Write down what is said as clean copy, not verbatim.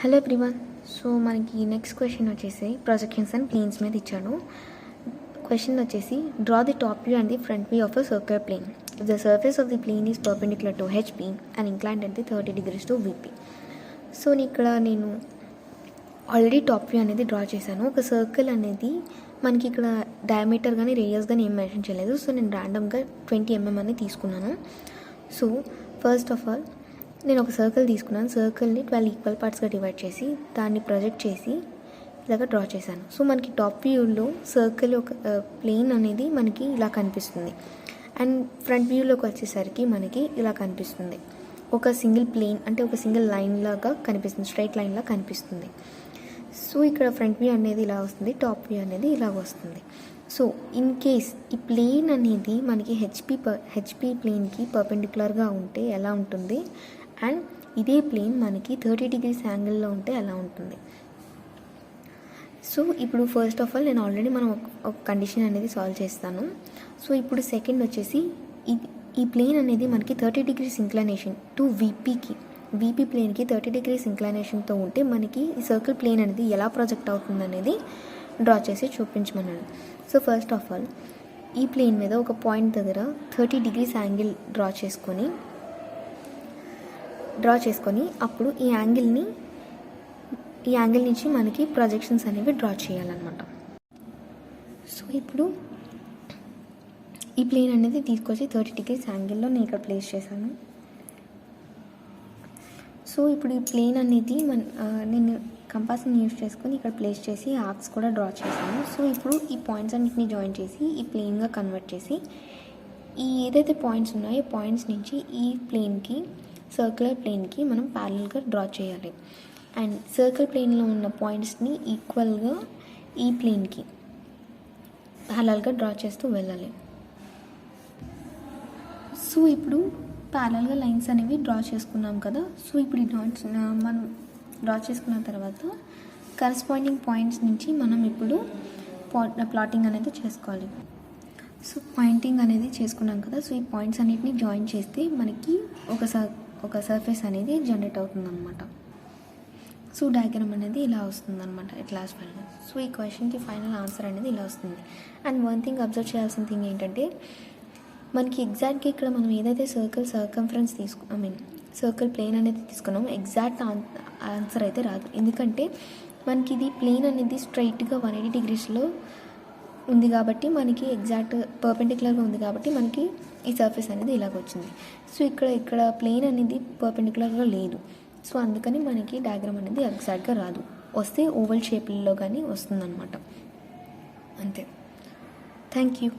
Hello everyone. So మనకి next question వచ్చేసి projections and planes మీద ఇచ్చాడు. క్వశ్చన్ వచ్చేసి draw the top view and the front view of a circular plane if the surface of the plane is perpendicular to HP and inclined at the 30 degrees to VP. So ఇక్కడ నేను already top view అనేది draw చేశాను. ఒక circle అనేది మనకి ఇక్కడ diameter కానీ radius కానీ ఏం మెన్షన్ చేయలేదు. సో నేను ర్యాండమ్గా 20 mm అని తీసుకున్నాను. సో ఫస్ట్ ఆఫ్ ఆల్ నేను ఒక సర్కిల్ తీసుకున్నాను. సర్కిల్ని 12 ఈక్వల్ పార్ట్స్గా డివైడ్ చేసి దాన్ని ప్రొజెక్ట్ చేసి ఇలాగ డ్రా చేశాను. సో మనకి టాప్ వ్యూలో సర్కిల్ ఒక ప్లేన్ అనేది మనకి ఇలా కనిపిస్తుంది. అండ్ ఫ్రంట్ వ్యూలోకి వచ్చేసరికి మనకి ఇలా కనిపిస్తుంది. ఒక సింగిల్ ప్లేన్ అంటే ఒక సింగిల్ లైన్ లాగా కనిపిస్తుంది, స్ట్రైట్ లైన్లా కనిపిస్తుంది. సో ఇక్కడ ఫ్రంట్ వ్యూ అనేది ఇలా వస్తుంది, టాప్ వ్యూ అనేది ఇలా వస్తుంది. సో ఇన్ కేస్ ఈ ప్లేన్ అనేది మనకి హెచ్పి ప్లేన్కి పర్పెండిక్యులర్గా ఉంటే ఎలా ఉంటుంది, అండ్ ఇదే ప్లేన్ మనకి 30 degrees యాంగిల్లో ఉంటే ఎలా ఉంటుంది. సో ఇప్పుడు ఫస్ట్ ఆఫ్ ఆల్ నేను ఆల్రెడీ మనం ఒక కండిషన్ అనేది సాల్వ్ చేస్తాను. సో ఇప్పుడు సెకండ్ వచ్చేసి ఈ ప్లేన్ అనేది మనకి 30 degrees ఇంక్లైనేషన్ టు వీపీ ప్లేన్కి 30 degrees ఇంక్లైనేషన్తో ఉంటే మనకి ఈ సర్కిల్ ప్లేన్ అనేది ఎలా ప్రొజెక్ట్ అవుతుంది అనేది డ్రా చేసి చూపించమన్నాడు. సో ఫస్ట్ ఆఫ్ ఆల్ ఈ ప్లేన్ మీద ఒక పాయింట్ దగ్గర 30 degrees యాంగిల్ డ్రా చేసుకొని అప్పుడు ఈ యాంగిల్ నుంచి మనకి ప్రొజెక్షన్స్ అనేవి డ్రా చేయాలన్నమాట. సో ఇప్పుడు ఈ ప్లేన్ అనేది తీసుకొచ్చి 30 degrees యాంగిల్లో నేను ఇక్కడ ప్లేస్ చేశాను. సో ఇప్పుడు ఈ ప్లేన్ అనేది నేను కంపాస్ని యూజ్ చేసుకొని ఇక్కడ ప్లేస్ చేసి ఆర్క్స్ కూడా డ్రా చేశాను. సో ఇప్పుడు ఈ పాయింట్స్ అన్నిటిని జాయిన్ చేసి ఈ ప్లేన్గా కన్వర్ట్ చేసి ఈ ఏదైతే పాయింట్స్ ఉన్నాయో పాయింట్స్ నుంచి ఈ ప్లేన్కి సర్క్యులర్ ప్లేన్కి మనం ప్యారలల్గా డ్రా చేయాలి. అండ్ సర్కిల్ ప్లేన్లో ఉన్న పాయింట్స్ని ఈక్వల్గా ఈ ప్లేన్కి ప్యారలల్గా డ్రా చేస్తూ వెళ్ళాలి. సో ఇప్పుడు ప్యారలల్గా లైన్స్ అనేవి డ్రా చేసుకున్నాం కదా. సో ఇప్పుడు ఈ డాట్స్ మనం డ్రా చేసుకున్న తర్వాత కరస్పాండింగ్ పాయింట్స్ నుంచి మనం ఇప్పుడు ప్లాటింగ్ అనేది చేసుకోవాలి. సో పాయింటింగ్ అనేది చేసుకున్నాం కదా. సో ఈ పాయింట్స్ అన్నిటిని జాయిన్ చేస్తే మనకి ఒక సర్ఫేస్ అనేది జనరేట్ అవుతుందన్నమాట. సో డయాగ్రామ్ అనేది ఇలా వస్తుందన్నమాట లాస్ట్ ఫైనల్. సో ఈ క్వశ్చన్కి ఫైనల్ ఆన్సర్ అనేది ఇలా వస్తుంది. అండ్ వన్ థింగ్ అబ్జర్వ్ చేయాల్సిన థింగ్ ఏంటంటే మనకి ఎగ్జాక్ట్గా ఇక్కడ మనం ఏదైతే సర్కంఫరెన్స్ సర్కిల్ ప్లేన్ అనేది తీసుకున్నామో ఎగ్జాక్ట్ ఆన్సర్ అయితే రాదు. ఎందుకంటే మనకి ఇది ప్లేన్ అనేది స్ట్రైట్గా 180 degreesలో ఉంది కాబట్టి మనకి ఎగ్జాక్ట్ పర్పెండిక్యులర్గా ఉంది కాబట్టి మనకి ఈ సర్ఫేస్ అనేది ఇలాగ వచ్చింది. సో ఇక్కడ ప్లేన్ అనేది పర్పెండిక్యులర్గా లేదు. సో అందుకని మనకి డయాగ్రామ్ అనేది ఎగ్జాక్ట్గా రాదు. వస్తే ఓవల్ షేప్లో కానీ వస్తుందన్నమాట. అంతే. Thank you.